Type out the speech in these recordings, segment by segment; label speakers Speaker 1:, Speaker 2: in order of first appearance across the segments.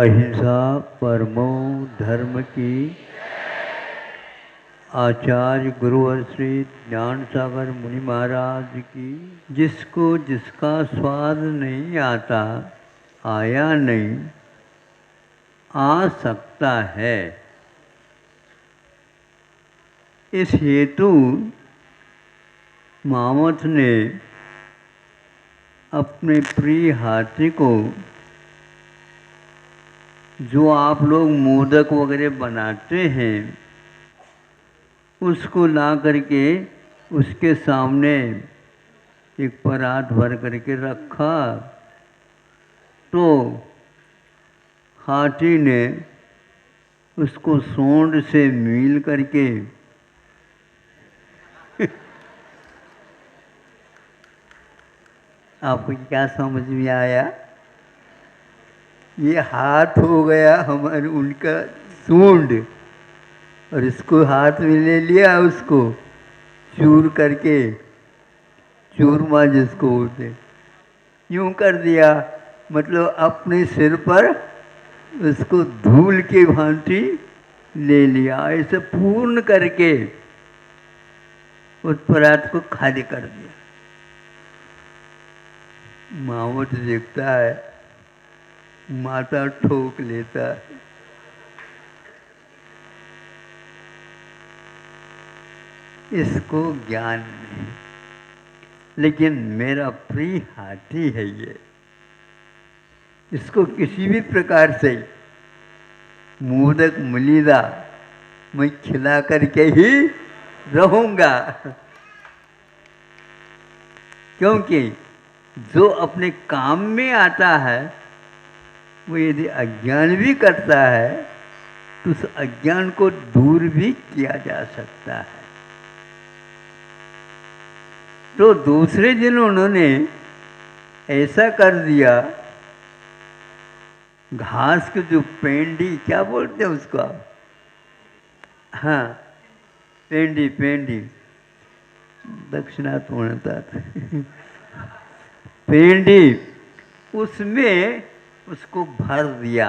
Speaker 1: अहिंसा परमो धर्म की। आचार्य गुरुवर श्री ज्ञान सागर मुनि महाराज की। जिसको जिसका स्वाद नहीं आता, आया नहीं, आ सकता है। इस हेतु मामथ ने अपने प्रिय हाथी को, जो आप लोग मोदक वगैरह बनाते हैं, उसको ला करके उसके सामने एक परात भर करके रखा। तो हाथी ने उसको सूंड से मील करके आपको क्या समझ में आया? ये हाथ हो गया हमारे उनका सूंड, और इसको हाथ में ले लिया, उसको चूर करके, चूरमा जिसको बोलते, यूं कर दिया। मतलब अपने सिर पर उसको धूल की भांति ले लिया। ऐसे पूर्ण करके उस परात को खाली कर दिया। मामथ देखता है, माथा ठोक लेता है। इसको ज्ञान नहीं, लेकिन मेरा प्रिय हाथी है ये, इसको किसी भी प्रकार से मोदक मलिदा मैं खिला करके ही रहूंगा। क्योंकि जो अपने काम में आता है, वो यदि अज्ञान भी करता है तो उस अज्ञान को दूर भी किया जा सकता है। तो दूसरे दिन उन्होंने ऐसा कर दिया, घास के जो पेंडी, क्या बोलते हैं उसको आप? हाँ, पेंडी, पेंडी दक्षिणात्मता पेंडी, उसमें उसको भर दिया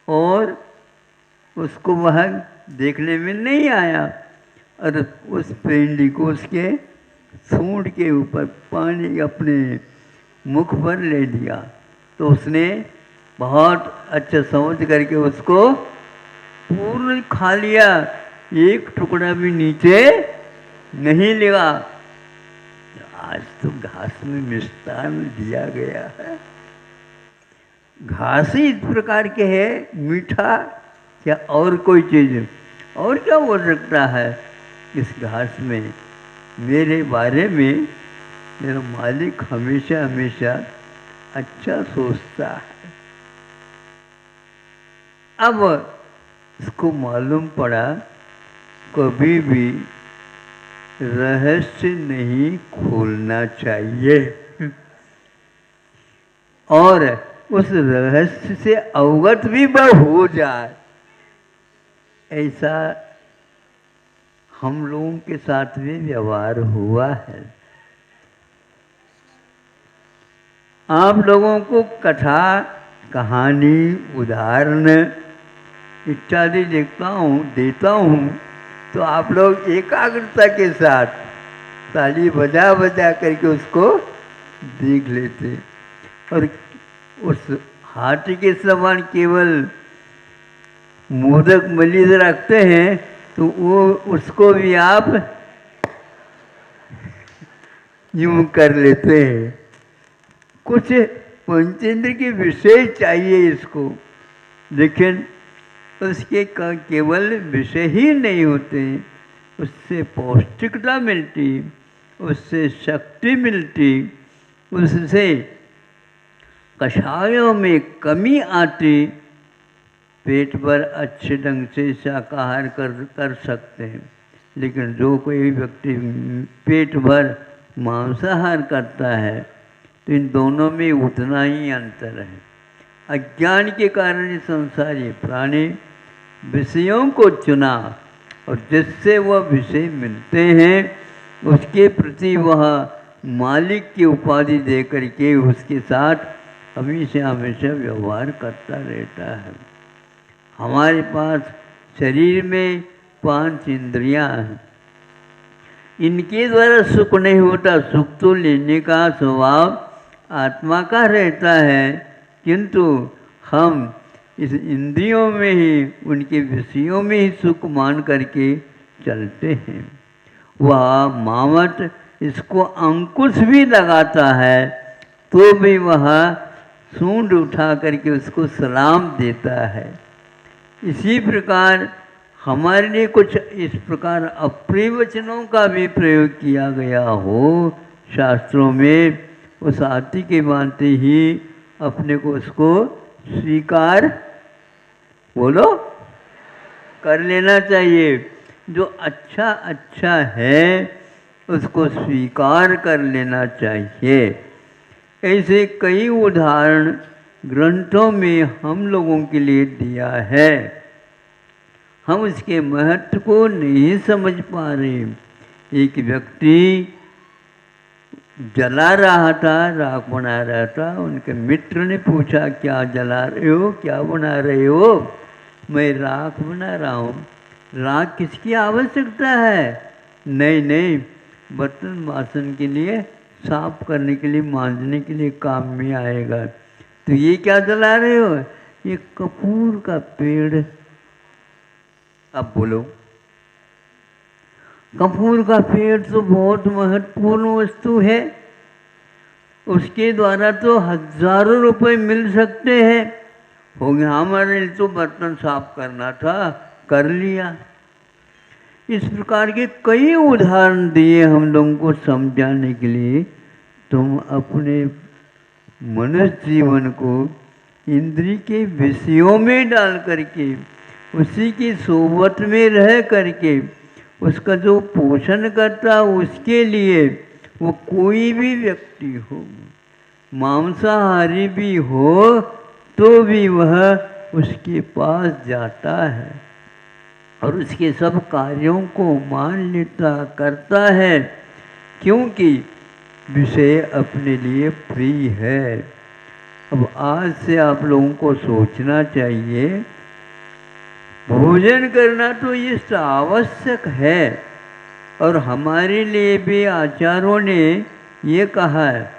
Speaker 1: और उसको वह देखने में नहीं आया। और उस पेंडी को उसके सूंड के ऊपर पानी अपने मुख पर ले लिया। तो उसने बहुत अच्छा समझ करके उसको पूर्ण खा लिया, एक टुकड़ा भी नीचे नहीं लगा। आज तो घास में मिष्टान दिया गया है। घास ही इस प्रकार के है, मीठा क्या और कोई चीज? और क्या हो सकता है इस घास में? मेरे बारे में मेरा मालिक हमेशा हमेशा अच्छा सोचता है। अब इसको मालूम पड़ा, कभी भी रहस्य नहीं खोलना चाहिए, और उस रहस्य से अवगत भी वह हो जाए, ऐसा हम लोगों के साथ भी व्यवहार हुआ है। आप लोगों को कथा, कहानी, उदाहरण इत्यादि देता हूँ, तो आप लोग एकाग्रता के साथ ताली बजा बजा करके उसको देख लेते। और उस हाथी के समान केवल मोदक मलिद रखते हैं, तो वो उसको भी आप यूं कर लेते हैं। कुछ पंचेंद्र के विषय चाहिए इसको, लेकिन उसके केवल विषय ही नहीं होते, उससे पौष्टिकता मिलती, उससे शक्ति मिलती, उससे कषायों में कमी आती, पेट भर अच्छे ढंग से शाकाहार कर सकते हैं। लेकिन जो कोई व्यक्ति पेट भर मांसाहार करता है, तो इन दोनों में उतना ही अंतर है। अज्ञान के कारण ये संसारी प्राणी विषयों को चुना, और जिससे वह विषय मिलते हैं उसके प्रति वह मालिक की उपाधि दे करके उसके साथ हमेशा हमेशा व्यवहार करता रहता है। हमारे पास शरीर में 5 इंद्रियां हैं, इनके द्वारा सुख नहीं होता। सुख तो लेने का स्वभाव आत्मा का रहता है, किंतु हम इस इंद्रियों में ही, उनके विषयों में ही सुख मान करके चलते हैं। वह मावट इसको अंकुश भी लगाता है तो भी वह सूंड उठा करके उसको सलाम देता है। इसी प्रकार हमारे लिए कुछ इस प्रकार अप्रिय वचनों का भी प्रयोग किया गया हो शास्त्रों में, उस आदि के मानते ही अपने को उसको स्वीकार बोलो कर लेना चाहिए। जो अच्छा अच्छा है उसको स्वीकार कर लेना चाहिए। ऐसे कई उदाहरण ग्रंथों में हम लोगों के लिए दिया है, हम उसके महत्व को नहीं समझ पा रहे। एक व्यक्ति जला रहा था, राख बना रहा था। उनके मित्र ने पूछा, क्या जला रहे हो, क्या बना रहे हो? मैं राख बना रहा हूँ। राख किसकी आवश्यकता है? नहीं नहीं, बर्तन बासन के लिए, साफ करने के लिए, मांजने के लिए काम में आएगा। तो ये क्या जला रहे हो? ये कपूर का पेड़। अब बोलो, कपूर का पेड़ तो बहुत महत्वपूर्ण वस्तु है, उसके द्वारा तो हजारों रुपए मिल सकते हैं। हो गया, हमारे लिए तो बर्तन साफ करना था, कर लिया। इस प्रकार के कई उदाहरण दिए हम लोगों को समझाने के लिए। तुम अपने मनुष्य जीवन को इंद्रिय के विषयों में डाल करके, उसी की सोबत में रह करके, उसका जो पोषण करता उसके लिए, वो कोई भी व्यक्ति हो, मांसाहारी भी हो तो भी वह उसके पास जाता है और उसके सब कार्यों को मान लेता, करता है, क्योंकि विषय अपने लिए प्रिय है। अब आज से आप लोगों को सोचना चाहिए, भोजन करना तो ये आवश्यक है, और हमारे लिए भी आचार्यों ने ये कहा है।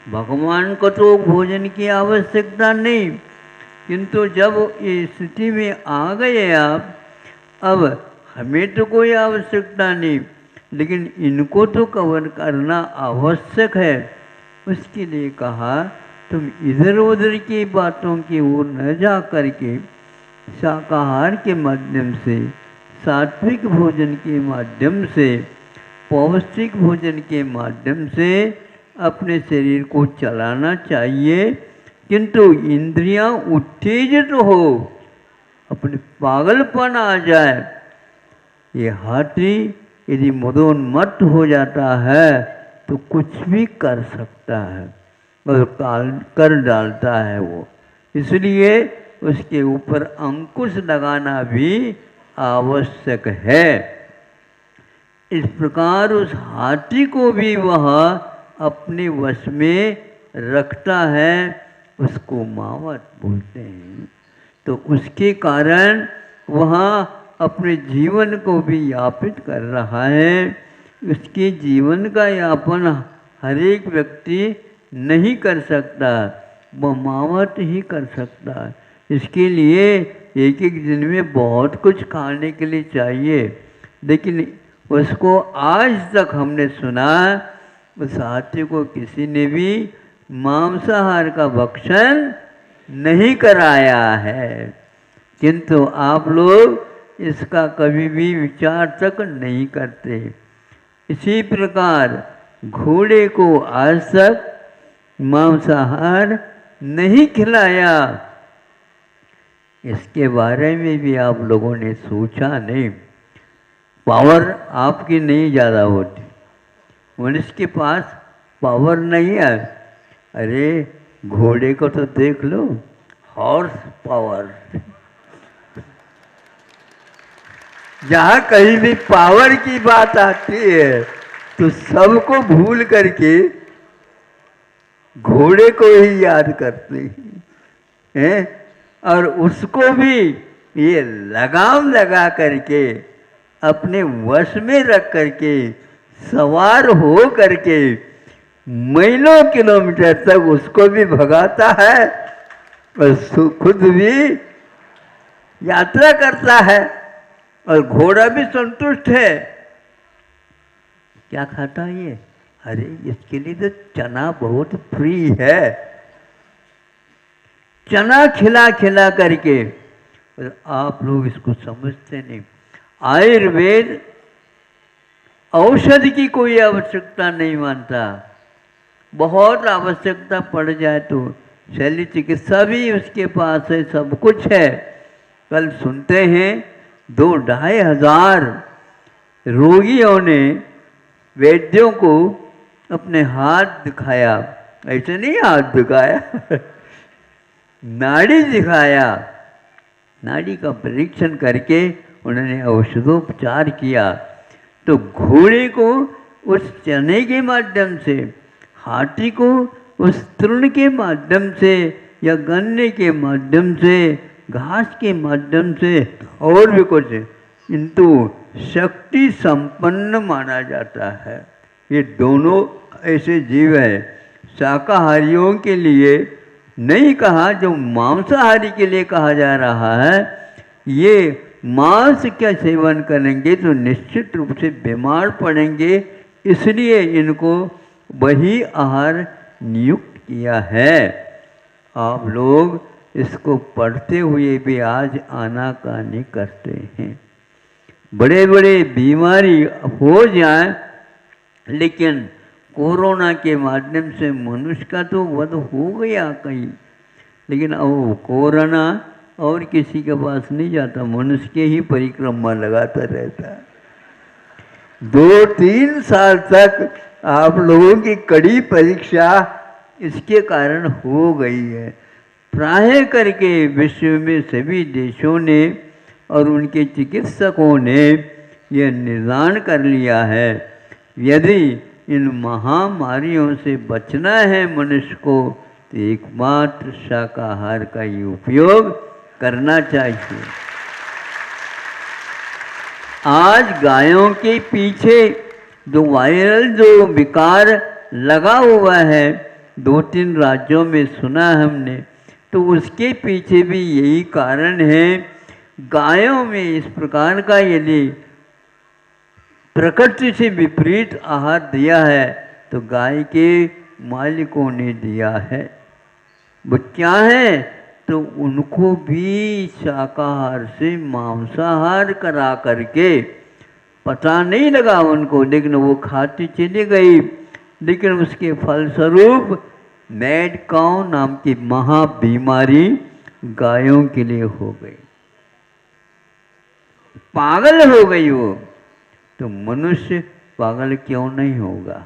Speaker 1: भगवान को तो भोजन की आवश्यकता नहीं, किंतु जब इस स्थिति में आ गए आप, अब हमें तो कोई आवश्यकता नहीं, लेकिन इनको तो कवर करना आवश्यक है। उसके लिए कहा, तुम इधर उधर की बातों की ओर न जा करके शाकाहार के माध्यम से, सात्विक भोजन के माध्यम से, पौष्टिक भोजन के माध्यम से अपने शरीर को चलाना चाहिए। किंतु इंद्रियां उत्तेजित हो, अपने पागलपन आ जाए, ये हाथी यदि मदोन्मत्त हो जाता है तो कुछ भी कर सकता है और कर डालता है वो। इसलिए उसके ऊपर अंकुश लगाना भी आवश्यक है। इस प्रकार उस हाथी को भी वह अपने वश में रखता है, उसको मावट बोलते हैं। तो उसके कारण वह अपने जीवन को भी यापित कर रहा है। उसके जीवन का यापन हर एक व्यक्ति नहीं कर सकता, वह मावट ही कर सकता है। इसके लिए एक एक दिन में बहुत कुछ खाने के लिए चाहिए, लेकिन उसको आज तक हमने सुना उस हाथी को किसी ने भी मांसाहार का भक्षण नहीं कराया है। किंतु आप लोग इसका कभी भी विचार तक नहीं करते। इसी प्रकार घोड़े को आज तक मांसाहार नहीं खिलाया, इसके बारे में भी आप लोगों ने सोचा नहीं। पावर आपकी नहीं ज़्यादा होती, मनुष्य के पास पावर नहीं है। अरे घोड़े को तो देख लो, हॉर्स पावर। जहाँ कहीं भी पावर की बात आती है तो सबको भूल करके घोड़े को ही याद करते हैं, और उसको भी ये लगाम लगा करके अपने वश में रख करके सवार हो करके महीनों किलोमीटर तक उसको भी भगाता है और खुद भी यात्रा करता है, और घोड़ा भी संतुष्ट है। क्या खाता है ये? अरे इसके लिए तो चना बहुत फ्री है, चना खिला खिला करके। आप लोग इसको समझते नहीं। आयुर्वेद औषधि की कोई आवश्यकता नहीं मानता, बहुत आवश्यकता पड़ जाए तो शल्य चिकित्सा भी उसके पास है, सब कुछ है। कल सुनते हैं 2-2,500 रोगियों ने वैद्यों को अपने हाथ दिखाया, ऐसे नहीं हाथ दिखाया नाड़ी दिखाया, नाड़ी का परीक्षण करके उन्होंने औषधोपचार किया। तो घोड़े को उस चने के माध्यम से, हाथी को उस तृण के माध्यम से या गन्ने के माध्यम से, घास के माध्यम से और भी कुछ, किंतु शक्ति संपन्न माना जाता है। ये दोनों ऐसे जीव है, शाकाहारियों के लिए नहीं कहा, जो मांसाहारी के लिए कहा जा रहा है। ये मांस का सेवन करेंगे तो निश्चित रूप से बीमार पड़ेंगे, इसलिए इनको वही आहार नियुक्त किया है। आप लोग इसको पढ़ते हुए भी आज आनाकानी करते हैं। बड़े बड़े बीमारी हो जाए, लेकिन कोरोना के माध्यम से मनुष्य का तो वध हो गया कहीं, लेकिन अब कोरोना और किसी के पास नहीं जाता, मनुष्य के ही परिक्रमा लगाता रहता है। 2-3 साल तक आप लोगों की कड़ी परीक्षा इसके कारण हो गई है। प्राय करके विश्व में सभी देशों ने और उनके चिकित्सकों ने यह निर्धारण कर लिया है, यदि इन महामारियों से बचना है मनुष्य को, तो एकमात्र शाकाहार का ही उपयोग करना चाहिए। आज गायों के पीछे जो वायरल जो विकार लगा हुआ है, 2-3 राज्यों में सुना हमने, तो उसके पीछे भी यही कारण है। गायों में इस प्रकार का यदि प्रकृति से विपरीत आहार दिया है तो गाय के मालिकों ने दिया है। वो क्या है, तो उनको भी शाकाहार से मांसाहार करा करके, पता नहीं लगा उनको, लेकिन वो खाती चली गई। लेकिन उसके फलस्वरूप मैड काउ नाम की महाबीमारी गायों के लिए हो गई, पागल हो गई वो। तो मनुष्य पागल क्यों नहीं होगा?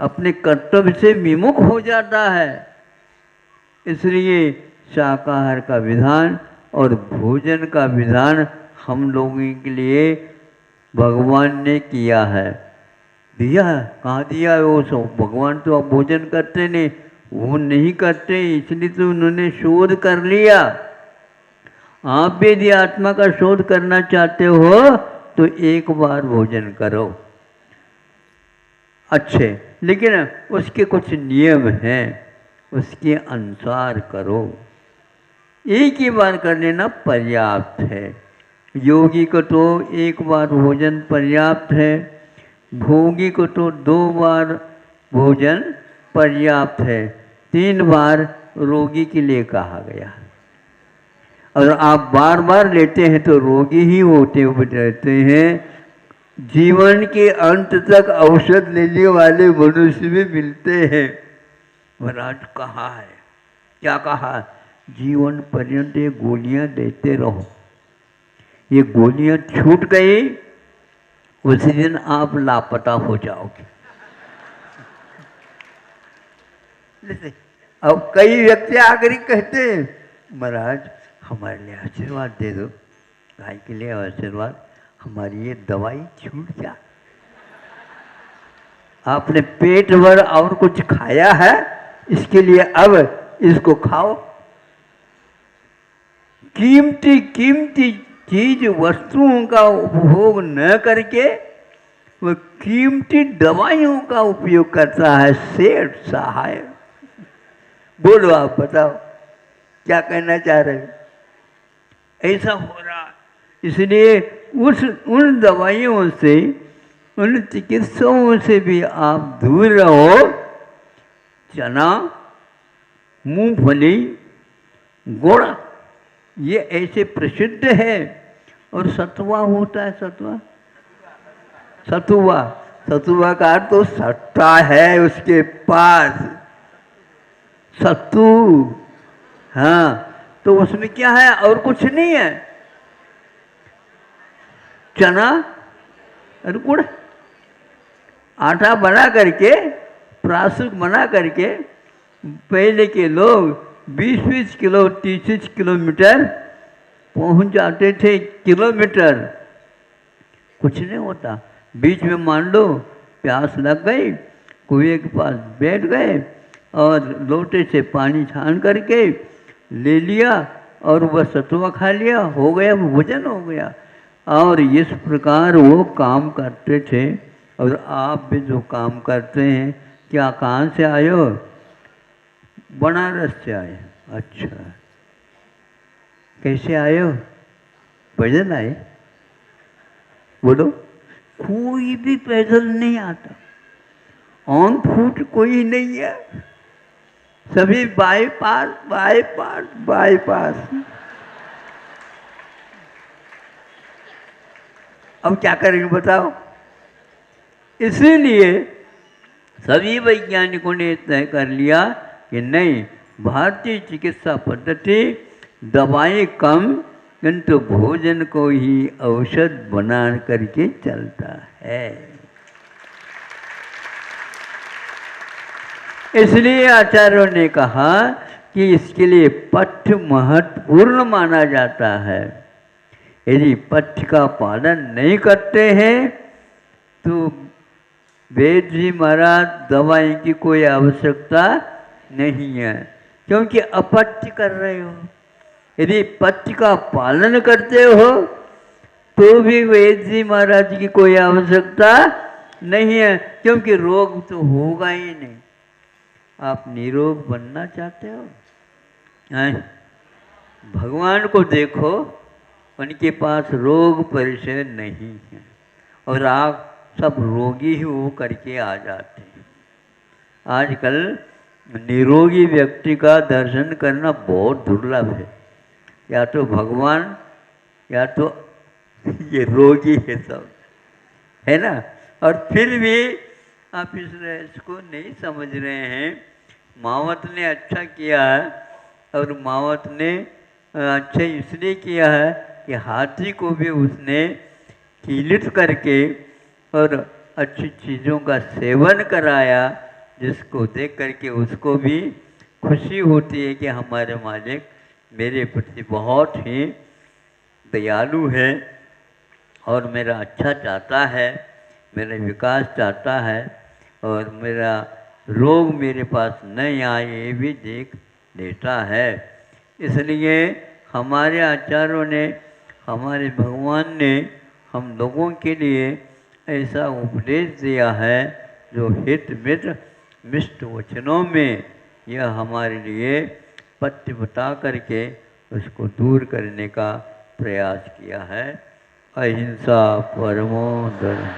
Speaker 1: अपने कर्तव्य से विमुख हो जाता है। इसलिए शाकाहार का विधान और भोजन का विधान हम लोगों के लिए भगवान ने किया है। दिया कहाँ दिया? वो सब भगवान तो अब भोजन करते नहीं, वो नहीं करते, इसलिए तो उन्होंने शोध कर लिया। आप भी यदि आत्मा का शोध करना चाहते हो तो एक बार भोजन करो, अच्छे, लेकिन उसके कुछ नियम हैं, उसके अनुसार करो। एक ही बार कर लेना पर्याप्त है। योगी को तो एक बार भोजन पर्याप्त है, भोगी को तो 2 बार भोजन पर्याप्त है, 3 बार रोगी के लिए कहा गया। अगर आप बार बार लेते हैं तो रोगी ही होते हुए रहते हैं। जीवन के अंत तक औषध लेने वाले मनुष्य भी मिलते हैं। महाराज कहा है, क्या कहा? जीवन पर्यंत ये गोलियां देते रहो, ये गोलियां छूट गई उसी दिन आप लापता हो जाओगे। अब कई व्यक्ति आकर कहते हैं, महाराज हमारे लिए आशीर्वाद दे दो, गाय के लिए आशीर्वाद, हमारी ये दवाई छूट जाए। आपने पेट भर और कुछ खाया है? इसके लिए अब इसको खाओ। कीमती कीमती चीज वस्तुओं का उपभोग न करके वो कीमती दवाइयों का उपयोग करता है सेठ सहाय। बोलो आप बताओ क्या कहना चाह रहे हो? ऐसा हो रहा, इसलिए उन दवाइयों से, उन चिकित्साओं से भी आप दूर रहो। चना, मूंगफली, गुड़ ये ऐसे प्रसिद्ध है। और सतुआ होता है, सतुआ का अर्थ तो सट्टा है उसके पास, सत्तू। हाँ, तो उसमें क्या है? और कुछ नहीं है, चना और गुड़। आटा बना करके, प्रासुक बना करके पहले के लोग 20-20 किलो 30 किलोमीटर पहुंच जाते थे। किलोमीटर कुछ नहीं होता। बीच में मान लो प्यास लग गई, कुएं के पास बैठ गए और लोटे से पानी छान करके ले लिया और वह सतुआ खा लिया, हो गया, भोजन हो गया। और इस प्रकार वो काम करते थे। और आप भी जो काम करते हैं, क्या कहाँ से आए हो? बनारस से आए। अच्छा, कैसे आए हो? पैदल आए? बोलो। कोई भी पैदल नहीं आता, ऑन फुट कोई नहीं है, सभी बाईपास बाईपास बाईपास। अब क्या करेंगे बताओ? इसीलिए सभी वैज्ञानिकों ने तय कर लिया कि नहीं, भारतीय चिकित्सा पद्धति दवाएं कम किंतु भोजन को ही औषध बना करके चलता है। इसलिए आचार्यों ने कहा कि इसके लिए पथ्य महत्वपूर्ण माना जाता है। यदि पथ्य का पालन नहीं करते हैं तो वेद जी महाराज दवाई की कोई आवश्यकता नहीं है, क्योंकि अपथ्य कर रहे हो। यदि पथ्य का पालन करते हो तो भी वेद जी महाराज की कोई आवश्यकता नहीं है, क्योंकि रोग तो होगा ही नहीं। आप निरोग बनना चाहते हो? भगवान को देखो, उनके पास रोग परिचय नहीं है और आप सब रोगी ही वो करके आ जाते हैं। आजकल निरोगी व्यक्ति का दर्शन करना बहुत दुर्लभ है। या तो भगवान या तो ये रोगी है सब, है ना। और फिर भी आप इस रहस्य को नहीं समझ रहे हैं। मावत ने अच्छा किया है, और मावत ने अच्छा इसलिए किया है कि हाथी को भी उसने कीलित करके और अच्छी चीज़ों का सेवन कराया, जिसको देख करके उसको भी खुशी होती है कि हमारे मालिक मेरे प्रति बहुत ही दयालु है और मेरा अच्छा चाहता है, मेरा विकास चाहता है और मेरा रोग मेरे पास नहीं आए ये भी देख लेता है। इसलिए हमारे आचार्यों ने, हमारे भगवान ने हम लोगों के लिए ऐसा उपदेश दिया है जो हित मित मिष्ट वचनों में यह हमारे लिए पथ्य बता करके उसको दूर करने का प्रयास किया है। अहिंसा परमो धर्म।